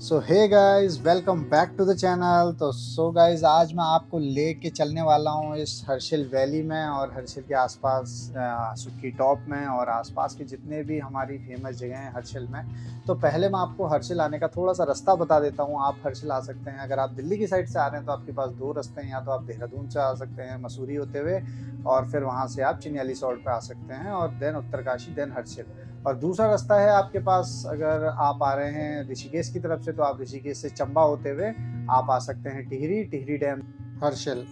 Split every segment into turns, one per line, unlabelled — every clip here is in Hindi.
So hey guys, welcome back to the channel. तो गाइस, आज मैं आपको लेके चलने वाला हूँ इस हर्षिल वैली में और हर्षिल के आसपास सुक्की टॉप में और आसपास के जितने भी हमारी फेमस जगह हैं हर्षिल में। तो पहले मैं आपको हर्षिल आने का थोड़ा सा रास्ता बता देता हूँ। आप हर्षिल आ सकते हैं, अगर आप दिल्ली की साइड से आ रहे हैं तो आपके पास दो रास्ते हैं। या तो आप देहरादून से आ सकते हैं मसूरी होते हुए, और फिर वहाँ से आप चिन्याली सॉल्ट पे आ सकते हैं, और देन उत्तरकाशी, देन हर्षिल। और दूसरा रास्ता है आपके पास, अगर आप आ रहे हैं ऋषिकेश की तरफ से तो आप ऋषिकेश से चंबा होते हुए आप आ सकते हैं टिहरी डैम, हर्षिल।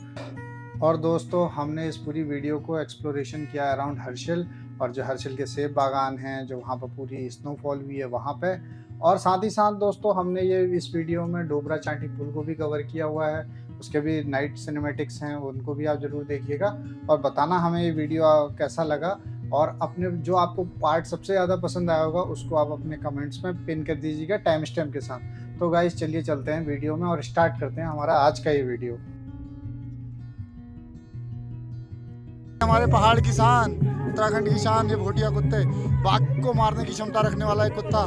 और दोस्तों, हमने इस पूरी वीडियो को एक्सप्लोरेशन किया अराउंड हर्षिल, और जो हर्षिल के सेब बागान हैं, जो वहाँ पर पूरी स्नोफॉल हुई है वहाँ पे। और साथ ही साथ दोस्तों, हमने ये इस वीडियो में डोबरा चांठी पुल को भी कवर किया हुआ है। उसके भी नाइट सिनेमेटिक्स हैं, उनको भी आप ज़रूर देखिएगा और बताना हमें ये वीडियो कैसा लगा। और अपने जो आपको पार्ट सबसे ज़्यादा पसंद आया होगा उसको आप अपने कमेंट्स में पिन कर दीजिएगा टाइम स्टैम्प के साथ। तो गाइस, चलिए चलते हैं वीडियो में और स्टार्ट करते हैं हमारा आज का ये वीडियो।
हमारे पहाड़ की शान, उत्तराखंड की शान, ये भोटिया कुत्ते। बाघ को मारने की क्षमता रखने वाला एक कुत्ता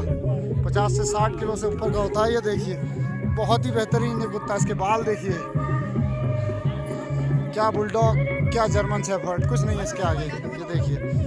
50 से 60 किलो से ऊपर का होता है। ये देखिए, बहुत ही बेहतरीन ये कुत्ता। इसके बाल देखिए, क्या बुलडॉग, क्या जर्मन शेफर्ड, कुछ नहीं है इसके आगे। ये देखिए,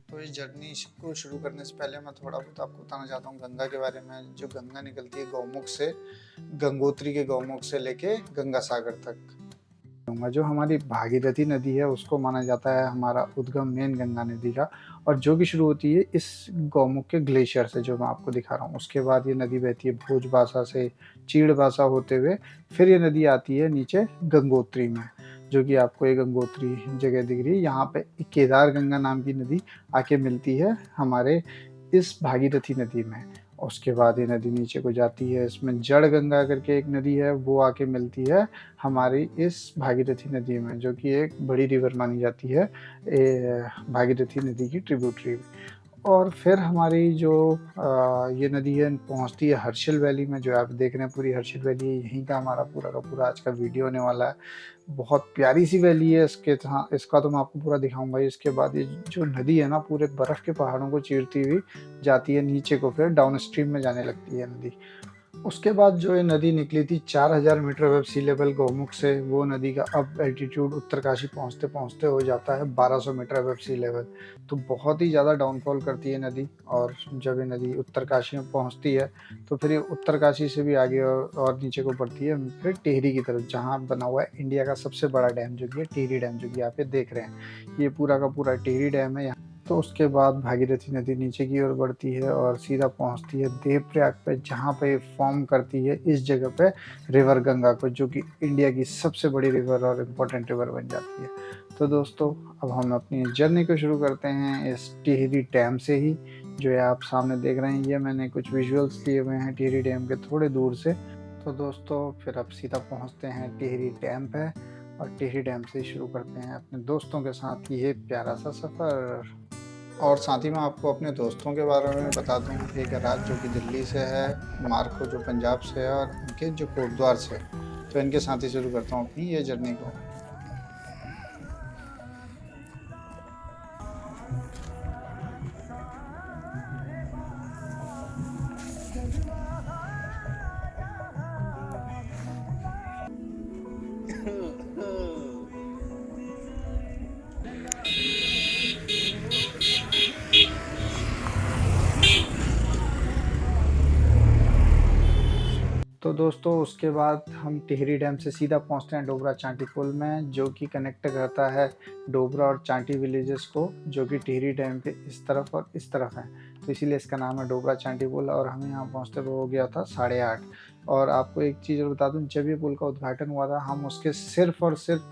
तो इस जर्नी को शुरू करने से पहले मैं थोड़ा बहुत आपको बताना चाहता हूँ गंगा के बारे में। जो गंगा निकलती है गौमुख से, गंगोत्री के गौमुख से लेके गंगा सागर तक। जो हमारी भागीरथी नदी है उसको माना जाता है हमारा उद्गम मेन गंगा नदी का, और जो कि शुरू होती है इस गौमुख के ग्लेशियर से जो मैं आपको दिखा रहा हूँ। उसके बाद ये नदी बहती है भोजबासा से चीड़बासा होते हुए, फिर ये नदी आती है नीचे गंगोत्री में, जो कि आपको ये गंगोत्री जगह दिख रही है। यहाँ पे केदार गंगा नाम की नदी आके मिलती है हमारे इस भागीरथी नदी में। उसके बाद ये नदी नीचे को जाती है, इसमें जड़ गंगा करके एक नदी है, वो आके मिलती है हमारी इस भागीरथी नदी में, जो कि एक बड़ी रिवर मानी जाती है भागीरथी नदी की ट्रिब्यूटरी। और फिर हमारी जो ये नदी है पहुंचती है हर्षिल वैली में, जो आप देख रहे हैं पूरी हर्षिल वैली है। यहीं का हमारा पूरा का पूरा आज का वीडियो होने वाला है। बहुत प्यारी सी वैली है। इसका तो मैं आपको पूरा दिखाऊंगा। इसके बाद ये जो नदी है ना, पूरे बर्फ के पहाड़ों को चीरती हुई जाती है नीचे को, फिर डाउन स्ट्रीम में जाने लगती है नदी। उसके बाद जो ये नदी निकली थी 4000 metre above sea level Gaumukh से, वो नदी का अब एल्टीट्यूड उत्तरकाशी पहुंचते पहुंचते हो जाता है 1200 मीटर अबव सी लेवल। तो बहुत ही ज़्यादा डाउनफॉल करती है नदी। और जब ये नदी उत्तरकाशी में पहुंचती है तो फिर ये उत्तरकाशी से भी आगे और नीचे को बढ़ती है, फिर टिहरी की तरफ, जहाँ बना हुआ है इंडिया का सबसे बड़ा डैम, जो कि है टिहरी डैम, जो कि आप ये देख रहे हैं। ये पूरा का पूरा टिहरी डैम है। तो उसके बाद भागीरथी नदी नीचे की ओर बढ़ती है और सीधा पहुंचती है देवप्रयाग पे, जहाँ पे फॉर्म करती है इस जगह पे रिवर गंगा को, जो कि इंडिया की सबसे बड़ी रिवर और इम्पोर्टेंट रिवर बन जाती है। तो दोस्तों, अब हम अपनी जर्नी को शुरू करते हैं इस टिहरी डैम से ही, जो है आप सामने देख रहे हैं। ये मैंने कुछ विजुअल्स लिए हुए हैं टिहरी डैम के थोड़े दूर से। तो दोस्तों, फिर अब सीधा पहुँचते हैं टिहरी डैम पे, और टिहरी डैम से ही शुरू करते हैं अपने दोस्तों के साथ ये प्यारा सा सफ़र। और साथ ही मैं आपको अपने दोस्तों के बारे में बता दूँ। एक राज जो कि दिल्ली से है, मार्को जो पंजाब से है, और इनके जो कोटद्वार से। तो इनके साथ ही शुरू करता हूँ अपनी ये जर्नी को। दोस्तों उसके बाद हम टिहरी डैम से सीधा पहुंचते हैं डोबरा चांटी पुल में, जो कि कनेक्ट करता है डोबरा और चांटी विलेजेस को, जो कि टिहरी डैम के इस तरफ और इस तरफ है। तो इसीलिए इसका नाम है डोबरा चांटी पुल। और हमें यहाँ पहुँचते हुए हो गया था 8:30। और आपको एक चीज़ और बता दूँ, जब ये पुल का उद्घाटन हुआ था हम उसके सिर्फ और सिर्फ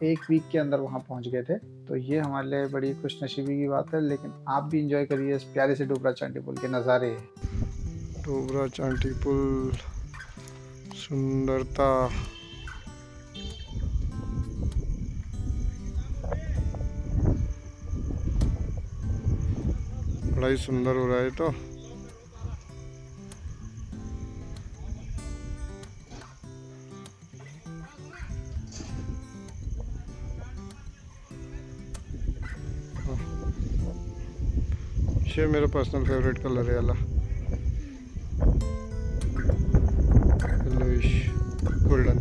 1 वीक के अंदर वहाँ पहुँच गए थे। तो ये हमारे लिए बड़ी खुशनसीबी की बात है। लेकिन आप भी इंजॉय करिए इस प्यारे से डोबरा चांटी पुल के नज़ारे।
डोबरा चांटी पुल सुंदरता, बड़ा ही सुंदर हो रहा है। तो ये मेरा पर्सनल फेवरेट कलर है वाला, गोल्डन।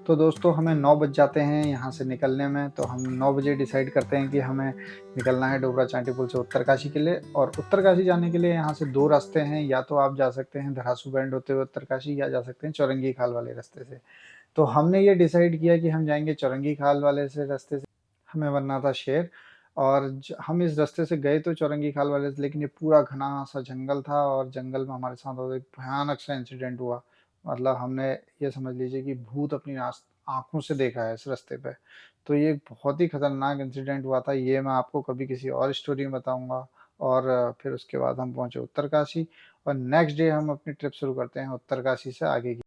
तो दोस्तों हमें 9 बज जाते हैं यहाँ से निकलने में। तो हम 9 बजे डिसाइड करते हैं कि हमें निकलना है डोबरा चांटी पुल से उत्तरकाशी के लिए। और उत्तरकाशी जाने के लिए यहाँ से 2 रास्ते हैं, या तो आप जा सकते हैं धरासू बैंड होते हुए उत्तरकाशी, या जा सकते हैं चौरंगी खाल वाले रास्ते से। तो हमने ये डिसाइड किया कि हम जाएंगे चौरंगी खाल वाले से रास्ते से। हमें बनना था शेर, और हम इस रास्ते से गए तो चौरंगी खाल वाले से, लेकिन ये पूरा घना सा जंगल था और जंगल में हमारे साथ एक भयानक सा इंसिडेंट हुआ। मतलब हमने ये समझ लीजिए कि भूत अपनी आँखों से देखा है इस रास्ते पे। तो ये एक बहुत ही खतरनाक इंसिडेंट हुआ था। ये मैं आपको कभी किसी और स्टोरी में बताऊँगा। और फिर उसके बाद हम पहुँचे उत्तरकाशी, और नेक्स्ट डे हम अपनी ट्रिप शुरू करते हैं उत्तरकाशी से आगे की।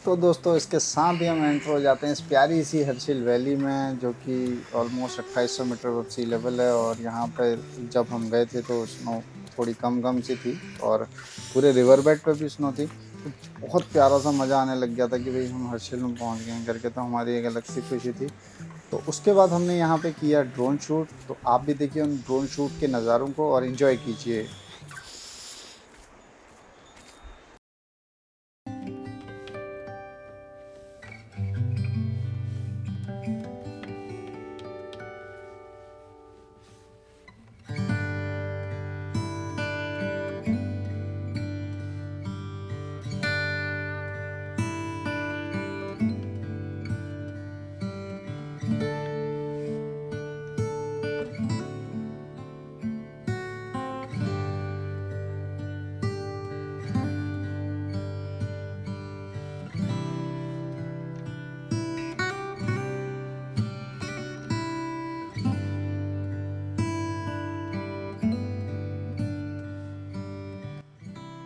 तो दोस्तों इसके साथ ही हम एंटर हो जाते हैं इस प्यारी सी हर्षिल वैली में, जो कि ऑलमोस्ट 2800 मीटर अब सी लेवल है। और यहाँ पर जब हम गए थे तो स्नो थोड़ी कम सी थी, और पूरे रिवर बेड पर भी स्नो थी। तो बहुत प्यारा सा मज़ा आने लग गया था कि भाई हम हर्षिल में पहुँच गए हैं करके। तो हमारी एक अलग सी खुशी थी। तो उसके बाद हमने यहाँ पे किया ड्रोन शूट। तो आप भी देखिए उन ड्रोन शूट के नज़ारों को और इन्जॉय कीजिए।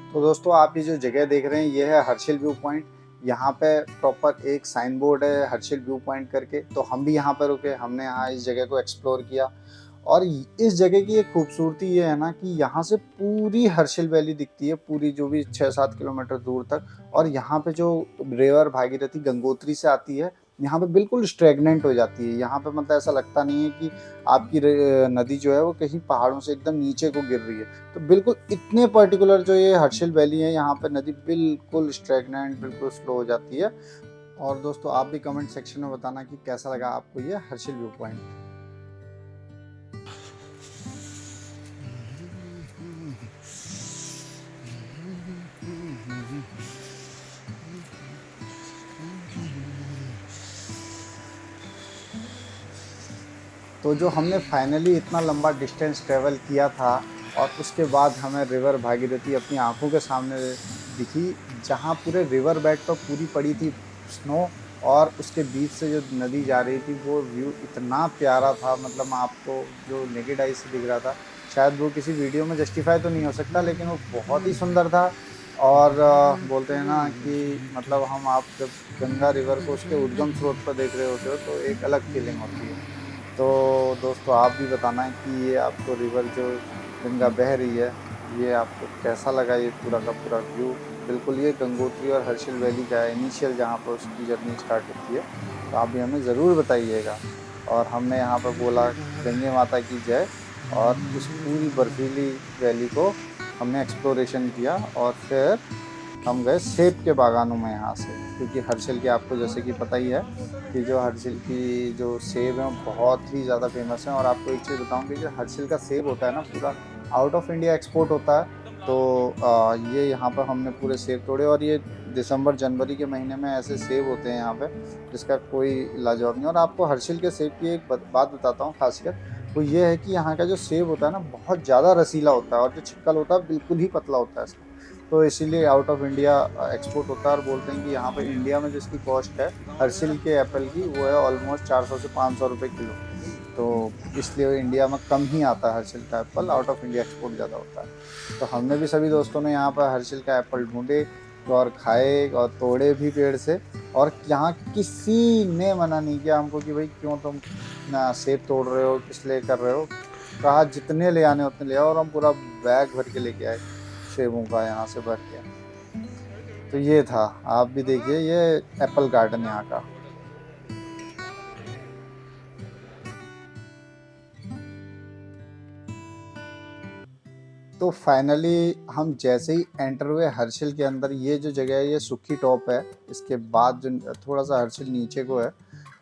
तो दोस्तों आप ये जो जगह देख रहे हैं ये है हर्षिल व्यू पॉइंट। यहाँ पे प्रॉपर एक साइन बोर्ड है हर्षिल व्यू पॉइंट करके। तो हम भी यहाँ पर रुके, हमने यहाँ इस जगह को एक्सप्लोर किया। और इस जगह की एक खूबसूरती ये है ना कि यहाँ से पूरी हर्षिल वैली दिखती है, पूरी जो भी 6-7 किलोमीटर दूर तक। और यहाँ पे जो रिवर भागीरथी गंगोत्री से आती है, यहाँ पे बिल्कुल स्ट्रेगनेंट हो जाती है। यहाँ पे मतलब ऐसा लगता नहीं है कि आपकी नदी जो है वो कहीं पहाड़ों से एकदम नीचे को गिर रही है। तो बिल्कुल इतने पर्टिकुलर जो ये हर्षिल वैली है, यहाँ पे नदी बिल्कुल स्ट्रेगनेंट, बिल्कुल स्लो हो जाती है। और दोस्तों आप भी कमेंट सेक्शन में बताना कि कैसा लगा आपको ये हर्षिल व्यू पॉइंट। तो जो हमने फाइनली इतना लंबा डिस्टेंस ट्रेवल किया था और उसके बाद हमें रिवर भागीरथी अपनी आंखों के सामने दिखी, जहाँ पूरे रिवर बेड पर पूरी पड़ी थी स्नो और उसके बीच से जो नदी जा रही थी, वो व्यू इतना प्यारा था। मतलब आपको जो नेकेड आई से दिख रहा था, शायद वो किसी वीडियो में जस्टिफाई तो नहीं हो सकता, लेकिन वो बहुत ही सुंदर था। और बोलते हैं ना कि मतलब हम आप जब गंगा रिवर को उसके उद्गम स्रोत पर देख रहे होते हो तो एक अलग फीलिंग होती है। तो दोस्तों आप भी बताना है कि ये आपको रिवर जो गंगा बह रही है, ये आपको कैसा लगा, ये पूरा का पूरा व्यू। बिल्कुल ये गंगोत्री और हर्षिल वैली का है, इनिशियल जहाँ पर उसकी जर्नी स्टार्ट होती है। तो आप भी हमें ज़रूर बताइएगा। और हमने यहाँ पर बोला गंगे माता की जय, और उस पूरी बर्फीली वैली को हमने एक्सप्लोरेशन किया और फिर हम गए सेब के बागानों में यहाँ से, क्योंकि हर्षिल के आपको जैसे कि पता ही है कि जो हर्षिल की जो सेब हैं बहुत ही ज़्यादा फेमस हैं। और आपको एक चीज़ बताऊँ कि जो हर्षिल का सेब होता है ना, पूरा आउट ऑफ इंडिया एक्सपोर्ट होता है। तो ये यहाँ पर हमने पूरे सेब तोड़े, और ये दिसंबर जनवरी के महीने में ऐसे सेब होते हैं यहाँ पे जिसका कोई लाजवाब नहीं। और आपको हर्षिल के सेब की एक बात बताता हूँ खासियत, वो ये है कि यहाँ का जो सेब होता है ना, बहुत ज़्यादा रसीला होता है, और जो छिक्कल होता है बिल्कुल ही पतला होता है इसका। तो इसीलिए आउट ऑफ इंडिया एक्सपोर्ट होता है। और बोलते हैं कि यहाँ पे इंडिया में जिसकी कॉस्ट है हर्षिल के एप्पल की, वो है ऑलमोस्ट 400 से 500 रुपये किलो। तो इसलिए इंडिया में कम ही आता है हर्षिल का Apple, out of India export ज़्यादा होता है। तो हमने भी सभी दोस्तों ने यहाँ पर हर्षिल का एप्पल ढूंढे और खाए और तोड़े भी पेड़ से। और यहाँ किसी ने मना नहीं किया हमको कि भाई क्यों तुम ना सेब तोड़ रहे हो, किस लिए कर रहे हो। कहा जितने ले आने उतने ले आओ, और हम पूरा बैग भर के लेके आए सेबों का यहाँ से भर के। तो ये था, आप भी देखिए, ये एप्पल गार्डन यहाँ का। तो फाइनली हम जैसे ही एंटर हुए हर्षिल के अंदर, ये जो जगह है ये सुक्की टॉप है। इसके बाद जो थोड़ा सा हर्षिल नीचे को है,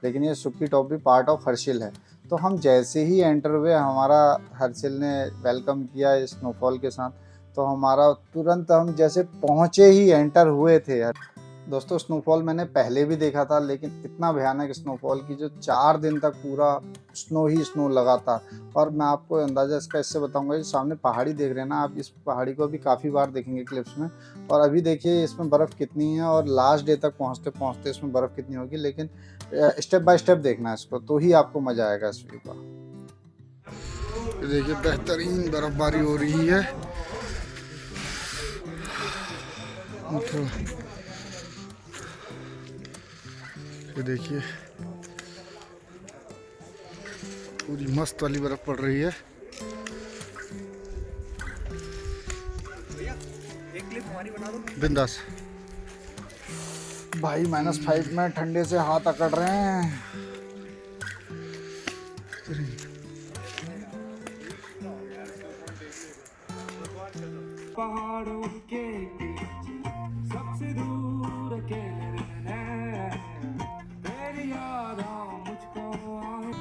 लेकिन ये सुक्की टॉप भी पार्ट ऑफ हर्षिल है। तो हम जैसे ही एंटर हुए, हमारा हर्षिल ने वेलकम किया स्नोफॉल के साथ। तो हमारा तुरंत हम जैसे पहुँचे ही एंटर हुए थे। दोस्तों स्नोफॉल मैंने पहले भी देखा था, लेकिन इतना भयानक स्नोफॉल की जो 4 दिन तक पूरा स्नो ही स्नो लगा था। और मैं आपको अंदाज़ा इसका इससे बताऊंगा, जो सामने पहाड़ी देख रहे हैं ना आप, इस पहाड़ी को अभी काफ़ी बार देखेंगे क्लिप्स में। और अभी देखिए इसमें बर्फ़ कितनी है, और लास्ट डे तक पहुंचते पहुंचते इसमें बर्फ़ कितनी होगी। लेकिन स्टेप बाय स्टेप देखना है इसको, तो ही आपको मज़ा आएगा इस व्यू का।
देखिए बेहतरीन बर्फबारी हो रही है। ये देखिए पूरी मस्त वाली बर्फ पड़ रही है। बिंदास
भाई -5 में ठंडे से हाथ अकड़ रहे हैं।
पहाड़ों के पीछे सबसे दूर अकेले रहना है, तेरी यादें मुझको आए।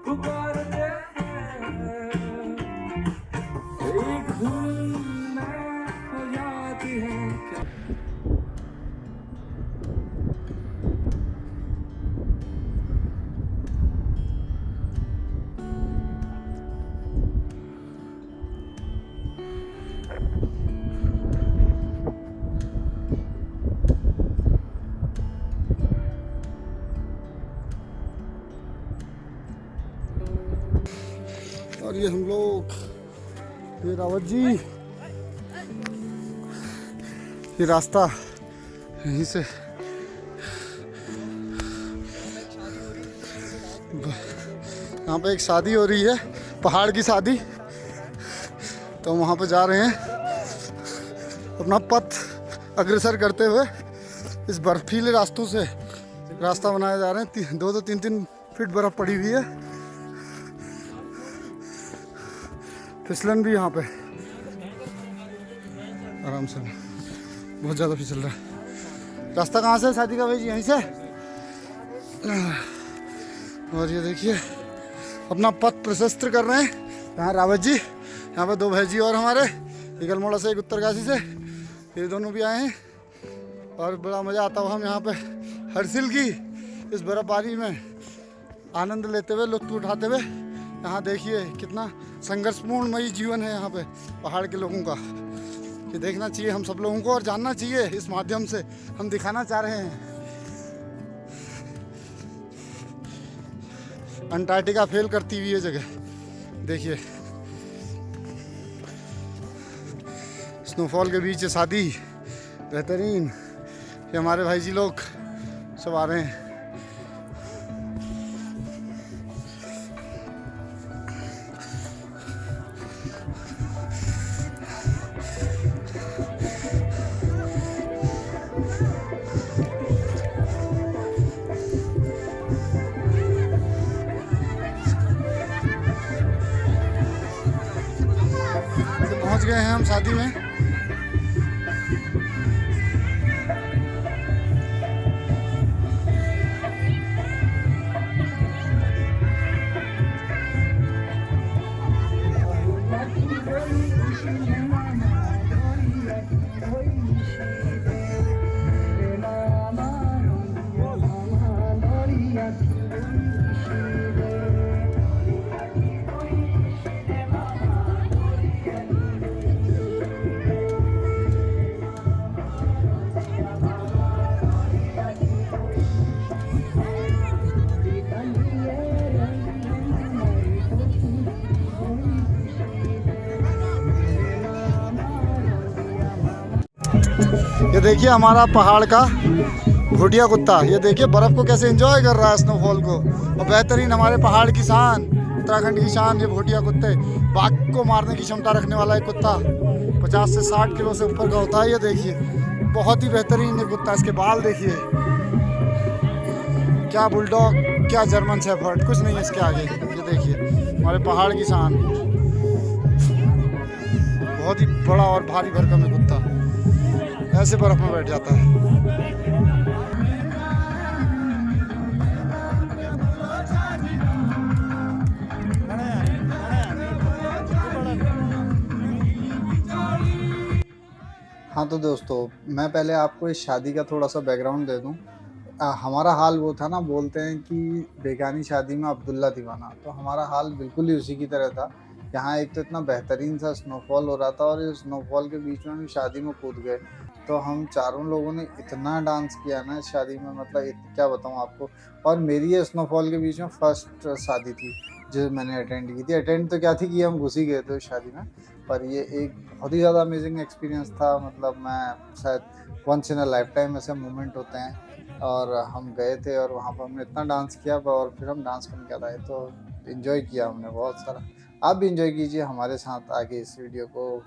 पुकारते हैं, एक धुन में हो जाती है क्या।
और ये हम लोग, ये रावत जी, ये रास्ता यहीं से यहाँ पे एक शादी हो रही है, पहाड़ की शादी। तो वहाँ पे जा रहे हैं अपना पथ अग्रसर करते हुए इस बर्फीले रास्तों से रास्ता बनाए जा रहे हैं। 2-3 फीट बर्फ पड़ी हुई है। फिसलन भी यहाँ पे आराम से, बहुत ज़्यादा फिसल रहा है। रास्ता कहाँ से है शादी का भाई जी? यहीं से। और ये देखिए अपना पथ प्रशस्त कर रहे हैं यहाँ रावत जी। यहाँ पे 2 भाई जी और हमारे एक अल्मोड़ा से एक उत्तरकाशी से, ये दोनों भी आए हैं। और बड़ा मज़ा आता हुआ हम यहाँ पे हरसिल की इस बर्फबारी में आनंद लेते हुए, लुत्फ उठाते हुए। यहाँ देखिए कितना संघर्षपूर्णमयी जीवन है यहाँ पे पहाड़ के लोगों का। ये देखना चाहिए हम सब लोगों को और जानना चाहिए। इस माध्यम से हम दिखाना चाह रहे हैं अंटार्कटिका फेल करती हुई ये जगह। देखिए स्नोफॉल के बीच ये शादी बेहतरीन। ये हमारे भाई जी लोग सब आ रहे हैं। पहुंच गए हैं हम शादी में। ये देखिए हमारा पहाड़ का भूटिया कुत्ता, ये देखिए बर्फ़ को कैसे एंजॉय कर रहा है, स्नोफॉल को। और बेहतरीन हमारे पहाड़ की शान, उत्तराखंड की शान, ये भूटिया कुत्ते। बाघ को मारने की क्षमता रखने वाला एक कुत्ता, 50 से 60 किलो से ऊपर का होता है। ये देखिए बहुत ही बेहतरीन ये कुत्ता। इसके बाल देखिए, क्या बुलडॉग, क्या जर्मन शेफर्ड, कुछ नहीं है इसके आगे। ये देखिए हमारे पहाड़ की शान, बहुत ही बड़ा और भारी भरकम ये कुत्ता ऐसे बर्फ में बैठ जाता है।
हाँ तो दोस्तों, मैं पहले आपको इस शादी का थोड़ा सा बैकग्राउंड दे दूँ। हमारा हाल वो था ना, बोलते हैं कि बेगानी शादी में अब्दुल्ला दीवाना, तो हमारा हाल बिल्कुल ही उसी की तरह था। यहाँ एक तो इतना बेहतरीन सा स्नोफॉल हो रहा था और इस स्नोफॉल के बीच में भी शादी में कूद गए। तो हम चारों लोगों ने इतना डांस किया ना इस शादी में, मतलब क्या बताऊँ आपको। और मेरी ये स्नोफॉल के बीच में फर्स्ट शादी थी जो मैंने अटेंड की थी। अटेंड तो क्या थी कि हम घुस ही गए थे शादी में, पर ये एक बहुत ही ज़्यादा अमेजिंग एक्सपीरियंस था। मतलब मैं शायद once in a lifetime ऐसे मोमेंट होते हैं। और हम गए थे और वहाँ पर हमने इतना डांस किया और फिर हम डांस करने के आए, तो इन्जॉय किया हमने बहुत सारा। आप भी इन्जॉय कीजिए हमारे साथ आगे इस वीडियो को।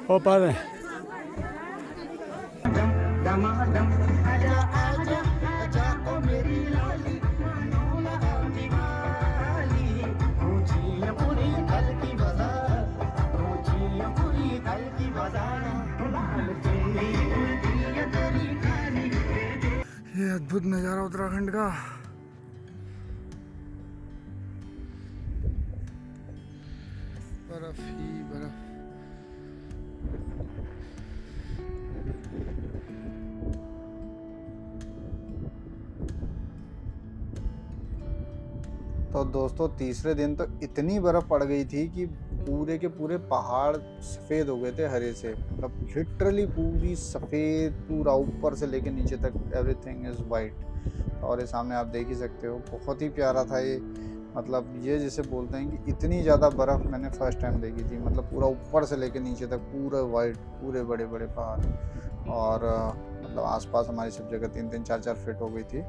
हो पा रहे
ये अद्भुत नज़ारा उत्तराखंड का। बर्फ ही बर्फ।
तो दोस्तों तीसरे दिन तो इतनी बर्फ़ पड़ गई थी कि पूरे के पूरे पहाड़ सफ़ेद हो गए थे हरे से, मतलब लिटरली पूरी सफ़ेद, पूरा ऊपर से लेके नीचे तक एवरीथिंग इज़ वाइट। और ये सामने आप देख ही सकते हो, बहुत ही प्यारा था ये। मतलब ये जैसे बोलते हैं कि इतनी ज़्यादा बर्फ़ मैंने फ़र्स्ट टाइम देखी थी, मतलब पूरा ऊपर से लेके नीचे तक पूरा वाइट, पूरे बड़े बड़े पहाड़। और मतलब आसपास हमारी सब जगह 3-3 4-4 फीट हो गई थी।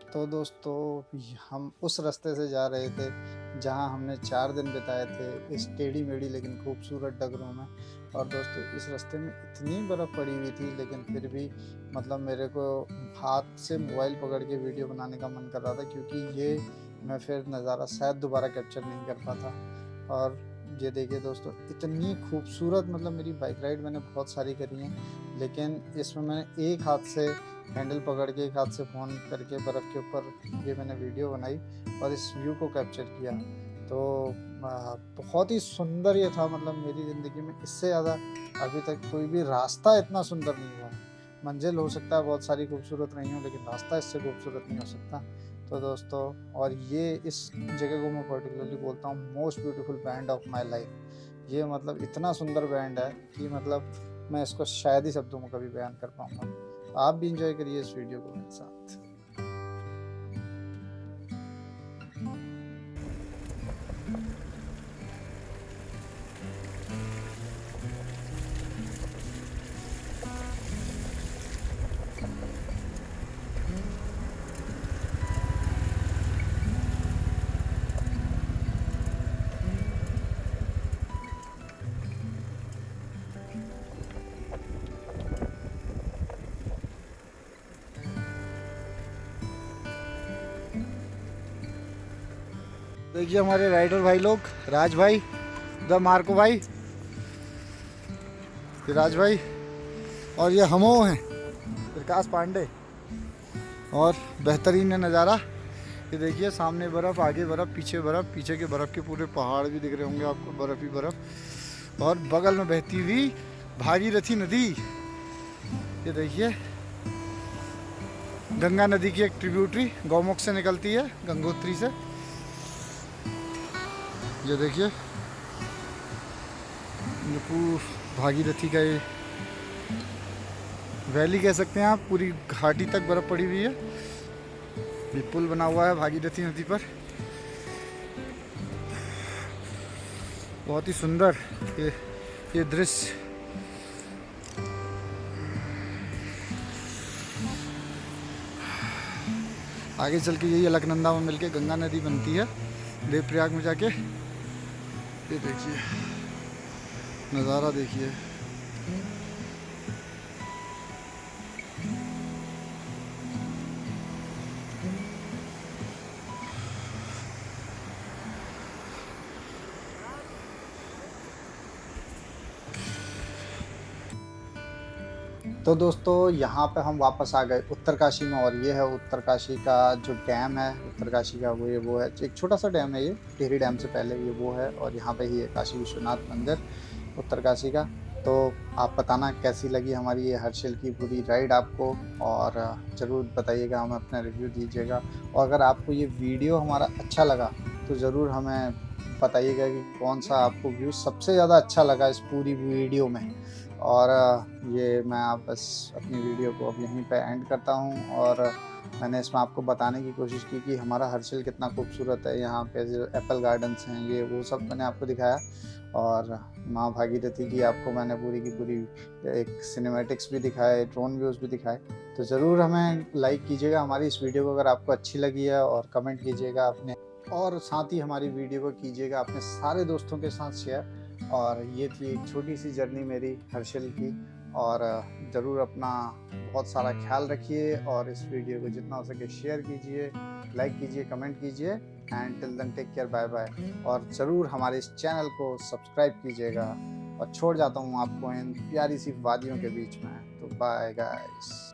तो दोस्तों हम उस रास्ते से जा रहे थे जहां हमने 4 दिन बिताए थे इस टेढ़ी मेढ़ी लेकिन खूबसूरत डगरों में। और दोस्तों इस रास्ते में इतनी बर्फ़ पड़ी हुई थी, लेकिन फिर भी मतलब मेरे को हाथ से मोबाइल पकड़ के वीडियो बनाने का मन कर रहा था, क्योंकि ये मैं फिर नज़ारा शायद दोबारा कैप्चर नहीं कर पाता। और ये देखिए दोस्तों, इतनी खूबसूरत, मतलब मेरी बाइक राइड मैंने बहुत सारी करी हैं, लेकिन इसमें मैंने एक हाथ से हैंडल पकड़ के, एक हाथ से फ़ोन करके बर्फ़ के ऊपर ये मैंने वीडियो बनाई और इस व्यू को कैप्चर किया। तो बहुत ही सुंदर ये था, मतलब मेरी ज़िंदगी में इससे ज़्यादा अभी तक कोई भी रास्ता इतना सुंदर नहीं हुआ। मंजिल हो सकता है बहुत सारी खूबसूरत रही हो, लेकिन रास्ता इससे खूबसूरत नहीं हो सकता। तो दोस्तों, और ये इस जगह को मैं पर्टिकुलरली बोलता हूँ most beautiful band of my life. ये मतलब इतना सुंदर बैंड है कि मतलब मैं इसको शायद ही शब्दों में कभी बयान कर पाऊँगा। आप भी इंजॉय करिए इस वीडियो को मेरे साथ।
देखिए हमारे राइडर भाई लोग, राज भाई, द मार्को भाई, ये राज भाई, और ये हमो हैं प्रकाश पांडे। और बेहतरीन है नज़ारा। ये देखिए सामने बर्फ़, आगे बर्फ़, पीछे बर्फ़, पीछे के बर्फ़ के पूरे पहाड़ भी दिख रहे होंगे आपको, बर्फ़ ही बर्फ़। और बगल में बहती हुई भागीरथी नदी, ये देखिए गंगा नदी की एक ट्रिब्यूटरी गौमुख से निकलती है, गंगोत्री से। ये देखिए ये भागीरथी का ये वैली कह सकते हैं आप, पूरी घाटी तक बर्फ़ पड़ी हुई है। ये पुल बना हुआ है भागीरथी नदी पर, बहुत ही सुंदर ये दृश्य। आगे चल के यही अलकनंदा में मिलके गंगा नदी बनती है देवप्रयाग में जाके। ये देखिए नज़ारा देखिए।
तो दोस्तों यहाँ पे हम वापस आ गए उत्तरकाशी में, और ये है उत्तरकाशी का जो डैम है, उत्तरकाशी का वो है एक छोटा सा डैम है, ये टिहरी डैम से पहले ये वो है। और यहाँ पे ही है काशी विश्वनाथ मंदिर उत्तरकाशी का। तो आप बताना कैसी लगी हमारी ये हर्षिल की पूरी राइड आपको, और ज़रूर बताइएगा, हमें अपना रिव्यू दीजिएगा। और अगर आपको ये वीडियो हमारा अच्छा लगा तो ज़रूर हमें बताइएगा कि कौन सा आपको व्यू सबसे ज़्यादा अच्छा लगा इस पूरी वीडियो में। और ये मैं आप बस अपनी वीडियो को अब यहीं पे एंड करता हूँ। और मैंने इसमें आपको बताने की कोशिश की कि हमारा हर्षिल कितना खूबसूरत है। यहाँ पे जो एप्पल गार्डन्स हैं, ये वो सब मैंने आपको दिखाया। और माँ भागीरथी की आपको मैंने पूरी की पूरी एक सिनेमैटिक्स भी दिखाए, ड्रोन व्यूज़ भी दिखाए। तो ज़रूर हमें लाइक कीजिएगा हमारी इस वीडियो को अगर आपको अच्छी लगी है, और कमेंट कीजिएगा अपने, और साथ ही हमारी वीडियो को कीजिएगा अपने सारे दोस्तों के साथ शेयर। और ये थी एक छोटी सी जर्नी मेरी हर्षिल की। और ज़रूर अपना बहुत सारा ख्याल रखिए, और इस वीडियो को जितना हो सके शेयर कीजिए, लाइक कीजिए, कमेंट कीजिए। And till then take care, bye bye. और ज़रूर हमारे इस चैनल को सब्सक्राइब कीजिएगा। और छोड़ जाता हूँ आपको इन प्यारी सी वादियों के बीच में। तो बाय गाइस।